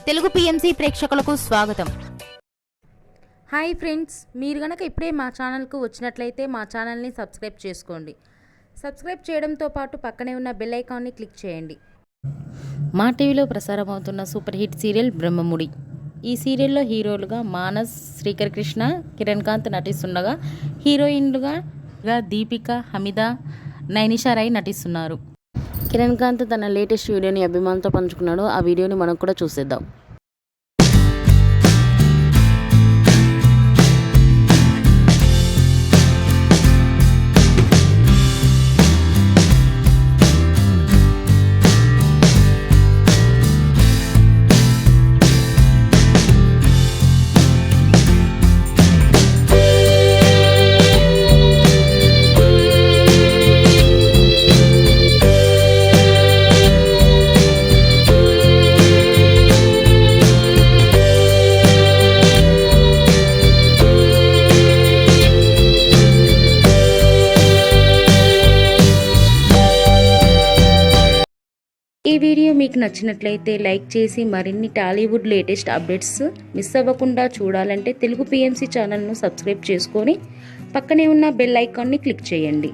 Telugu PMC ప్రేక్షకులకు స్వాగతం. Hi friends, మీరు గనక ఇప్పుడే మా ఛానల్కు వచ్చినట్లయితే మా ఛానల్ని సబ్స్క్రైబ్ చేసుకోండి. సబ్స్క్రైబ్ చేయడంతో పాటు పక్కనే ఉన్న బెల్ ఐకాన్ని క్లిక్ చేయండి. మా టీవీలో ప్రసారం అవుతున్న సూపర్ హిట్ సీరియల్ బ్రహ్మముడి. ఈ సీరియల్లో హీరోలుగా మానస్, శ్రీకర్ కృష్ణ, కిరణ్ కాంత్ నటిస్తుండగా హీరోయిన్లుగా దీపిక, హమీద, నైనిషా రాయ్ నటిస్తున్నారు. కిరణ్ కాంత్ తన లేటెస్ట్ వీడియోని అభిమానులతో పంచుకున్నాడు. ఆ వీడియోని మనం కూడా చూసేద్దాం. ఈ వీడియో మీకు నచ్చినట్లయితే లైక్ చేసి మరిన్ని టాలీవుడ్ లేటెస్ట్ అప్డేట్స్ మిస్ అవ్వకుండా చూడాలంటే తెలుగు పిఎంసి ఛానల్ను సబ్స్క్రైబ్ చేసుకొని పక్కనే ఉన్న బెల్ ఐకాన్ని క్లిక్ చేయండి.